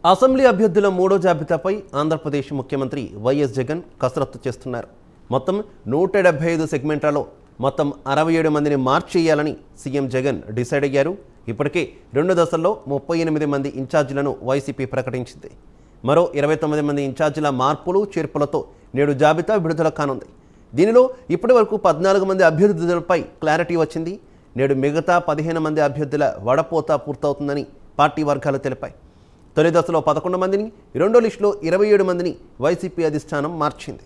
Assembly అభ్యర్థుల మూడో జాబితాపై ఆంధ్రప్రదేశ్ ముఖ్యమంత్రి వైఎస్ జగన్ కసరత్తు చేస్తున్నారు. మొత్తం 175 సెగ్మెంట్లలో మొత్తం 67 మందిని మార్చేయాలని సీఎం జగన్ డిసైడ్ అయ్యారు. ఇప్పటికే 2 దశల్లో 38 మంది ఇన్ఛార్జీలను వైసీపీ ప్రకటించింది. మరో 29 మంది ఇన్ఛార్జీల మార్పులు చేర్పులతో నేడు జాబితా విడుదల కానుంది. దీనిలో ఇప్పటి వరకు 14 మంది అభ్యర్థులపై క్లారిటీ వచ్చింది. నేడు మిగతా 15 మంది అభ్యర్థుల వడపోత పూర్తవుతుందని పార్టీ వర్గాలు తెలిపాయి. తొలి దశలో 11 మందిని, రెండో లిస్టులో 27 మందిని వైసీపీ అధిష్టానం మార్చింది.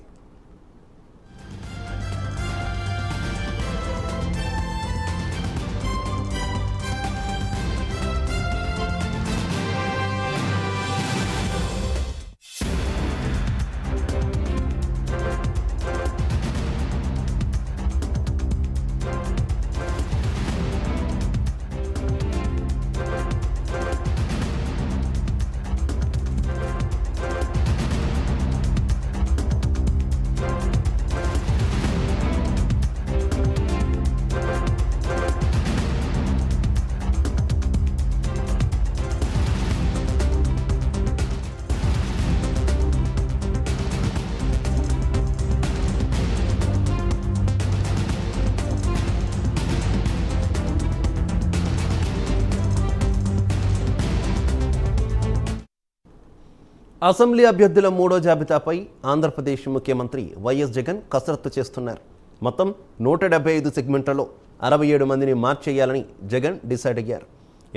అసెంబ్లీ అభ్యర్థుల మూడో జాబితాపై ఆంధ్రప్రదేశ్ ముఖ్యమంత్రి వైఎస్ జగన్ కసరత్తు చేస్తున్నారు. మొత్తం 175 సెగ్మెంట్లలో 67 మందిని మార్చేయాలని జగన్ డిసైడ్ అయ్యారు.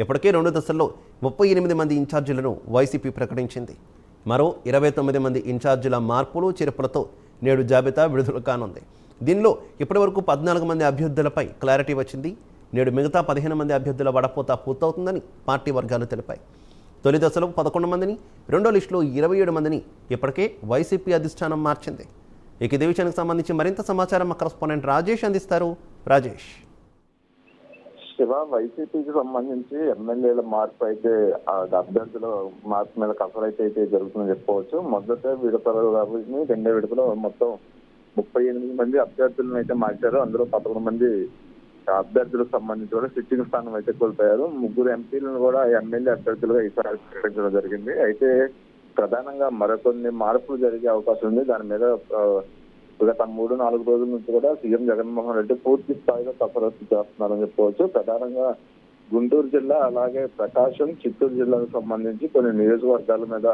ఇప్పటికే 2 దశల్లో 38 మంది ఇన్ఛార్జీలను వైసీపీ ప్రకటించింది. మరో 29 మంది ఇన్ఛార్జీల మార్పులు చేర్పులతో నేడు జాబితా విడుదల కానుంది. దీనిలో ఇప్పటివరకు 14 మంది అభ్యర్థులపై క్లారిటీ వచ్చింది. నేడు మిగతా 15 మంది అభ్యర్థుల వడపోత పూర్తవుతుందని పార్టీ వర్గాలు తెలిపాయి. తొలి దశలో 11 మందిని, రెండో లిస్టులో 27 మందిని ఇప్పటికే వైసీపీ అధిష్టానం మార్చింది. ఇక ఇదే విషయానికి సంబంధించి మరింత సమాచారం మా కరెస్పాండెంట్ రాజేష్ అందిస్తారు. రాజేష్, వైసీపీకి సంబంధించి ఎమ్మెల్యేల మార్పు అయితే అభ్యర్థుల మార్పు మీద కసరైతే అయితే జరుగుతుందని చెప్పుకోవచ్చు. మొదట విడతలో రెండో విడతలో మొత్తం 38 మంది అభ్యర్థులను అయితే మార్చారు. అందులో 11 మంది అభ్యర్థులకు సంబంధించి కూడా సిట్టింగ్ స్థానం అయితే కోల్పోయారు. 3 ఎంపీలను కూడా ఎమ్మెల్యే అభ్యర్థులుగా ఈసారి ప్రకటించడం జరిగింది. అయితే ప్రధానంగా మరికొన్ని మార్పులు జరిగే అవకాశం ఉంది. దాని మీద గత 3-4 రోజుల నుంచి కూడా సీఎం జగన్మోహన్ రెడ్డి పూర్తి స్థాయిలో కసరత్తు చేస్తున్నారని చెప్పుకోవచ్చు. ప్రధానంగా గుంటూరు జిల్లా, అలాగే ప్రకాశం, చిత్తూరు జిల్లాకు సంబంధించి కొన్ని నియోజకవర్గాల మీద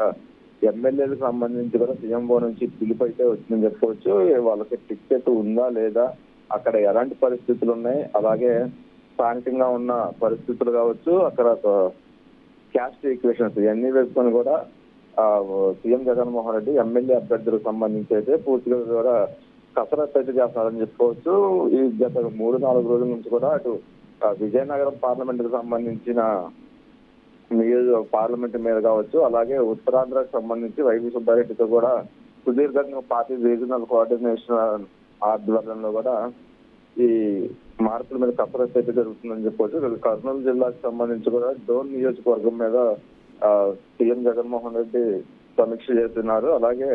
ఎమ్మెల్యేలకు సంబంధించి కూడా సీఎంఓ నుంచి పిలుపు అయితే వచ్చిందని చెప్పుకోవచ్చు. వాళ్ళకి టికెట్ ఉందా లేదా, అక్కడ ఎలాంటి పరిస్థితులు ఉన్నాయి, అలాగే స్థానికంగా ఉన్న పరిస్థితులు కావచ్చు, అక్కడ క్యాస్ట్ ఈక్వేషన్స్ ఇవన్నీ వేసుకొని కూడా సీఎం జగన్మోహన్ రెడ్డి ఎమ్మెల్యే అభ్యర్థులకు సంబంధించి అయితే పూర్తిగా కూడా కసరత్తు అయితే చేస్తున్నారని చెప్పుకోవచ్చు. ఈ గత 3-4 రోజుల నుంచి కూడా అటు విజయనగరం పార్లమెంట్ కు సంబంధించిన పార్లమెంట్ మీద కావచ్చు, అలాగే ఉత్తరాంధ్రకు సంబంధించి వైవి సుబ్బారెడ్డితో కూడా సుదీర్ఘంగా పార్టీ రీజనల్ కోఆర్డినేషన్ ఆధ్వర్యంలో కూడా ఈ మార్పుల మీద కసరత్తు అయితే జరుగుతుందని చెప్పవచ్చు. కర్నూలు జిల్లాకు సంబంధించి కూడా డోన్ నియోజకవర్గం మీద సీఎం జగన్మోహన్ రెడ్డి సమీక్ష చేస్తున్నారు. అలాగే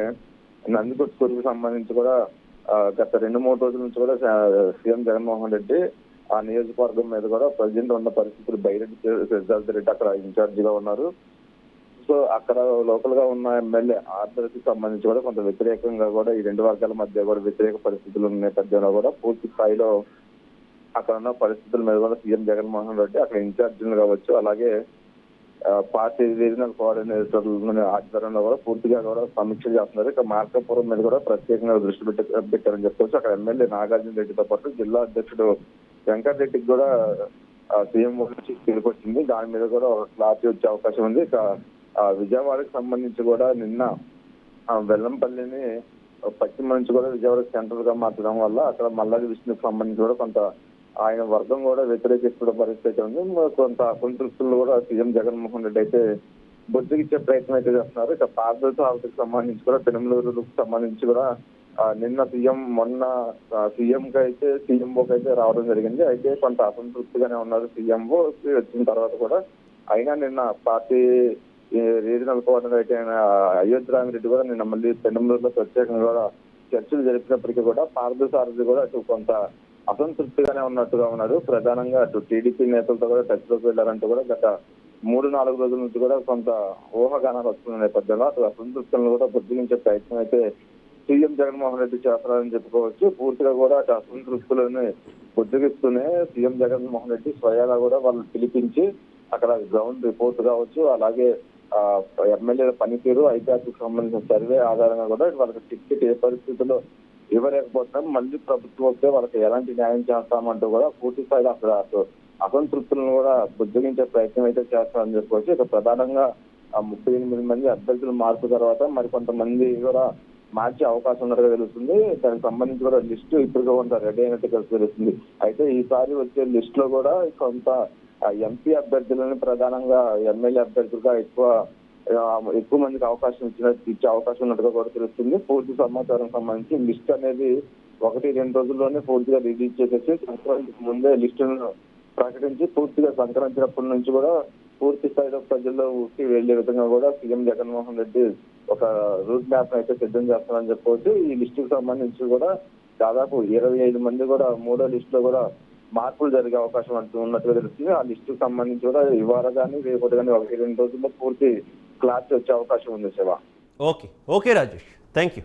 నందికొట్కూరుకు సంబంధించి కూడా గత 2-3 రోజుల నుంచి కూడా సీఎం జగన్మోహన్ రెడ్డి ఆ నియోజకవర్గం మీద కూడా ప్రజెంట్ ఉన్న పరిస్థితులు రెడ్డి అక్కడ ఇన్ఛార్జిగా ఉన్నారు. సో అక్కడ లోకల్ గా ఉన్న ఎమ్మెల్యే ఆర్డర్కి సంబంధించి కూడా కొంత వ్యతిరేకంగా కూడా ఈ 2 వర్గాల మధ్య కూడా వ్యతిరేక పరిస్థితులు ఉన్న నేపథ్యంలో కూడా పూర్తి స్థాయిలో అక్కడ ఉన్న పరిస్థితుల మీద కూడా సీఎం జగన్మోహన్ రెడ్డి అక్కడ ఇన్ఛార్జీలు కావచ్చు, అలాగే పార్టీ రీజనల్ కోఆర్డినేటర్ల ఆధ్వర్యంలో కూడా పూర్తిగా కూడా సమీక్ష చేస్తున్నారు. ఇక మార్కాపురం మీద కూడా ప్రత్యేకంగా దృష్టి పెట్టారని చెప్పుకోవచ్చు. అక్కడ ఎమ్మెల్యే నాగార్జున రెడ్డితో పాటు జిల్లా అధ్యక్షుడు వెంకటరెడ్డికి కూడా సీఎం నుంచి పిలుపొచ్చింది. దాని మీద కూడా ఒక క్లారిటీ వచ్చే అవకాశం ఉంది. ఇక విజయవాడకి సంబంధించి కూడా నిన్న వెల్లంపల్లిని పశ్చిమ నుంచి కూడా విజయవాడ సెంట్రల్ గా మార్చడం వల్ల అక్కడ మల్లాది విష్ణుకు సంబంధించి కూడా కొంత ఆయన వర్గం కూడా వ్యతిరేకిస్తున్న పరిస్థితి ఉంది. కొంత అసంతృప్తులు కూడా సీఎం జగన్మోహన్ రెడ్డి అయితే బొద్దుగిచ్చే ప్రయత్నం అయితే చేస్తున్నారు. ఇక పార్దర్శ హాల్కి సంబంధించి కూడా పెనుమలూరుకు సంబంధించి కూడా నిన్న మొన్న సీఎంకి అయితే సీఎంఓకి అయితే రావడం జరిగింది. అయితే కొంత అసంతృప్తిగానే ఉన్నారు సీఎంఓ వచ్చిన తర్వాత కూడా. అయినా నిన్న పార్టీ రీజనల్ కోఆర్డినేటర్ అయిన అయోధ్య రామిరెడ్డి కూడా నిన్న మళ్ళీ పెనుమలూరులో ప్రత్యేకంగా కూడా చర్చలు జరిపినప్పటికీ కూడా పార్థసారథి కూడా అటు కొంత అసంతృప్తిగానే ఉన్నట్టుగా ఉన్నారు. ప్రధానంగా అటు టీడీపీ నేతలతో కూడా టచ్ లోకి వెళ్లారంటూ కూడా గత 3-4 రోజుల నుంచి కూడా కొంత ఊహాగానాలు వస్తున్న నేపథ్యంలో అసలు అసంతృప్తులను కూడా బుద్ధిగించే ప్రయత్నం అయితే సీఎం జగన్మోహన్ రెడ్డి చేస్తారని చెప్పుకోవచ్చు. పూర్తిగా కూడా అటు అసంతృప్తులను బుద్ధిగిస్తూనే సీఎం జగన్మోహన్ రెడ్డి స్వయాగా కూడా వాళ్ళు పిలిపించి అక్కడ గ్రౌండ్ రిపోర్ట్ కావచ్చు, అలాగే ఎమ్మెల్యేల పనితీరు, ఐపీఆర్కి సంబంధించిన సర్వే ఆధారంగా కూడా వాళ్ళకి టికెట్ ఏ పరిస్థితుల్లో ఇవ్వలేకపోతాం, మళ్ళీ ప్రభుత్వం వస్తే వాళ్ళకి ఎలాంటి న్యాయం చేస్తామంటూ కూడా పూర్తి స్థాయిలో అక్కడ అసంతృప్తులను కూడా బుద్ధిగించే ప్రయత్నం అయితే చేస్తామని చెప్పుకోవచ్చు. ఇక ప్రధానంగా 38 మంది అభ్యర్థులు మార్పు తర్వాత మరికొంతమంది కూడా మార్చే అవకాశం ఉన్నట్టుగా తెలుస్తుంది. దానికి సంబంధించి కూడా లిస్టు ఇప్పుడు కొంత రెడీ అయినట్టుగా తెలుస్తుంది. అయితే ఈసారి వచ్చే లిస్ట్ లో కూడా కొంత ఎంపీ అభ్యర్థులను ప్రధానంగా ఎమ్మెల్యే అభ్యర్థులుగా ఎక్కువ మందికి అవకాశం ఇచ్చే అవకాశం ఉన్నట్టుగా కూడా తెలుస్తుంది. పూర్తి సమాచారం సంబంధించి లిస్ట్ అనేది 1-2 రోజుల్లోనే పూర్తిగా రిలీజ్ చేసేసి సంక్రాంతికి ముందే లిస్టును ప్రకటించి పూర్తిగా సంక్రాంతినప్పటి నుంచి కూడా పూర్తి స్థాయిలో ప్రజల్లో ఊరికి వెళ్లే విధంగా కూడా సీఎం జగన్మోహన్ రెడ్డి ఒక రూట్ మ్యాప్ అయితే సిద్ధం చేస్తామని చెప్పుకోవచ్చు. ఈ లిస్టుకు సంబంధించి కూడా దాదాపు 25 మంది కూడా మూడో లిస్ట్ లో కూడా మార్పులు జరిగే అవకాశం అంటూ ఉన్నట్టుగా తెలుస్తుంది. ఆ లిస్టుకు సంబంధించి కూడా ఇవాళ కానీ రేపటి కానీ 1-2 రోజుల్లో పూర్తి క్లారిటీ వచ్చే అవకాశం ఉంది Shiva. Okay Rajesh, thank you.